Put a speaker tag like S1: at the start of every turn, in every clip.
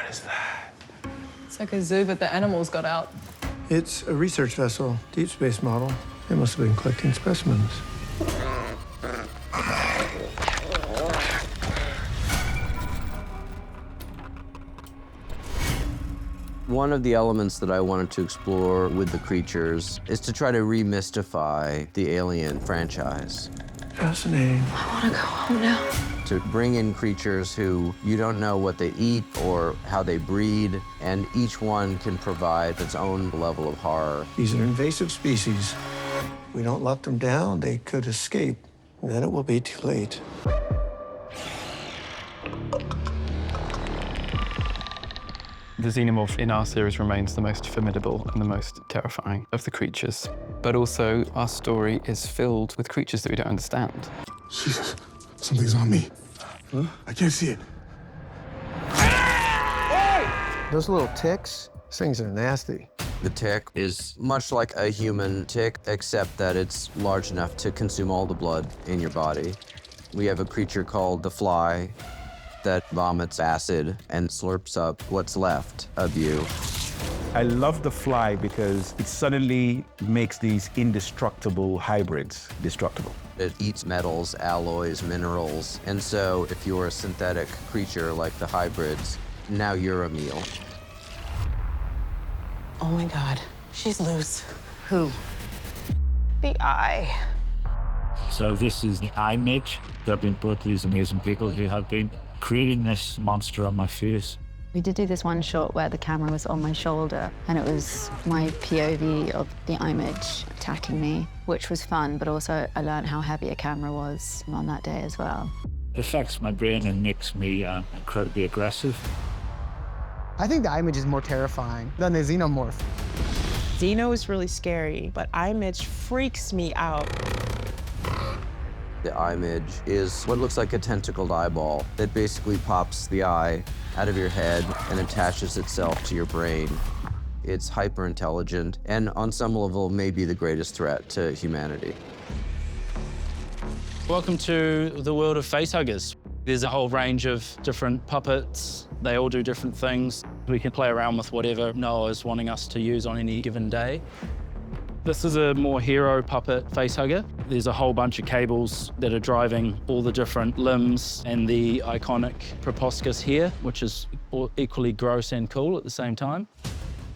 S1: is that?
S2: It's like a zoo, but the animals got out.
S3: It's a research vessel, deep space model. They must have been collecting specimens.
S4: One of the elements that I wanted to explore with the creatures is to try to remystify the Alien franchise.
S3: Fascinating.
S2: I want to go home now.
S4: To bring in creatures who you don't know what they eat or how they breed, and each one can provide its own level of horror.
S3: These are invasive species. If we don't lock them down, they could escape. And then it will be too late.
S1: The xenomorph in our series remains the most formidable and the most terrifying of the creatures. But also, our story is filled with creatures that we don't understand.
S5: Jesus, something's on me. Huh? I can't see it.
S3: Those little ticks, these things are nasty.
S4: The tick is much like a human tick, except that it's large enough to consume all the blood in your body. We have a creature called the fly that vomits acid and slurps up what's left of you.
S6: I love the fly because it suddenly makes these indestructible hybrids destructible.
S4: It eats metals, alloys, minerals, and so if you're a synthetic creature like the hybrids, now you're a meal.
S7: Oh my God, she's loose.
S8: Who?
S7: The eye.
S9: So this is the eye mage. There have been both these amazing people who have been creating this monster on my face.
S8: We did do this one shot where the camera was on my shoulder and it was my POV of the image attacking me, which was fun, but also I learned how heavy a camera was on that day as well.
S9: It affects my brain and makes me incredibly aggressive.
S10: I think the image is more terrifying than the xenomorph.
S7: Xeno is really scary, but image freaks me out.
S4: The image is what looks like a tentacled eyeball that basically pops the eye out of your head and attaches itself to your brain. It's hyper-intelligent and on some level may be the greatest threat to humanity.
S11: Welcome to the world of facehuggers. There's a whole range of different puppets. They all do different things. We can play around with whatever Noah is wanting us to use on any given day. This is a more hero puppet facehugger. There's a whole bunch of cables that are driving all the different limbs and the iconic proboscis here, which is equally gross and cool at the same time.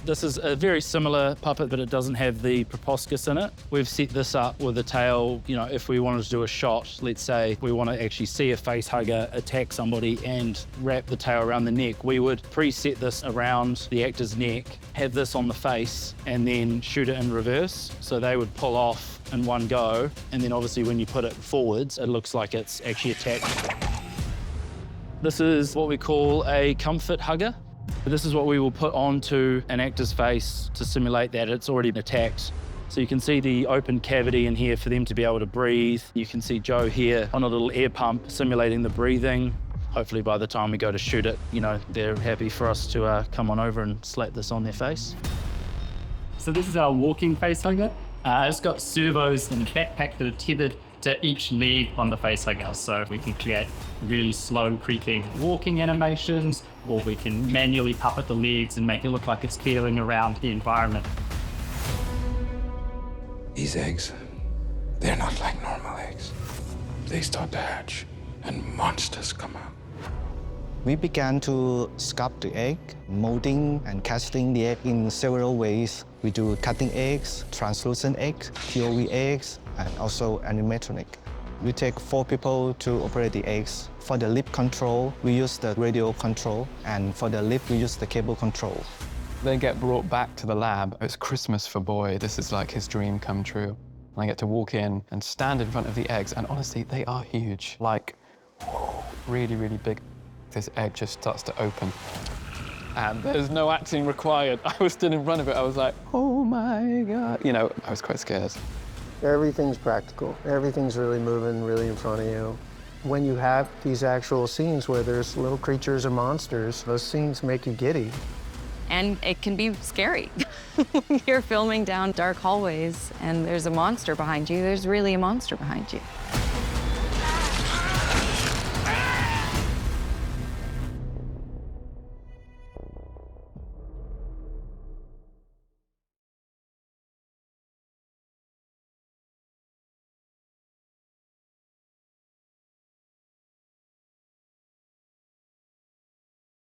S11: This is a very similar puppet, but it doesn't have the proboscis in it. We've set this up with a tail, you know, if we wanted to do a shot, let's say we want to actually see a facehugger attack somebody and wrap the tail around the neck, we would preset this around the actor's neck, have this on the face, and then shoot it in reverse. So they would pull off in one go, and then obviously when you put it forwards, it looks like it's actually attacked. This is what we call a comfort hugger. This is what we will put onto an actor's face to simulate that it's already attacked. So you can see the open cavity in here for them to be able to breathe. You can see Joe here on a little air pump simulating the breathing. Hopefully by the time we go to shoot it, you know, they're happy for us to come on over and slap this on their face.
S12: So this is our walking facehugger. It's got servos and a backpack that are tethered to each leg on the facehugger, so we can create really slow creeping walking animations, or we can manually puppet the legs and make it look like it's feeling around the environment.
S5: These eggs, they're not like normal eggs. They start to hatch, and monsters come out.
S13: We began to sculpt the egg, molding and casting the egg in several ways. We do cutting eggs, translucent eggs, POV eggs, and also animatronic. We take 4 people to operate the eggs. For the lip control, we use the radio control, and for the lip, we use the cable control.
S1: They get brought back to the lab. It's Christmas for Boy. This is like his dream come true. I get to walk in and stand in front of the eggs, and honestly, they are huge. Like, really, really big. This egg just starts to open. And there's no acting required. I was stood in front of it. I was like, oh my God. You know, I was quite scared.
S3: Everything's practical. Everything's really moving, really in front of you. When you have these actual scenes where there's little creatures or monsters, those scenes make you giddy.
S8: And it can be scary. You're filming down dark hallways and there's a monster behind you. There's really a monster behind you.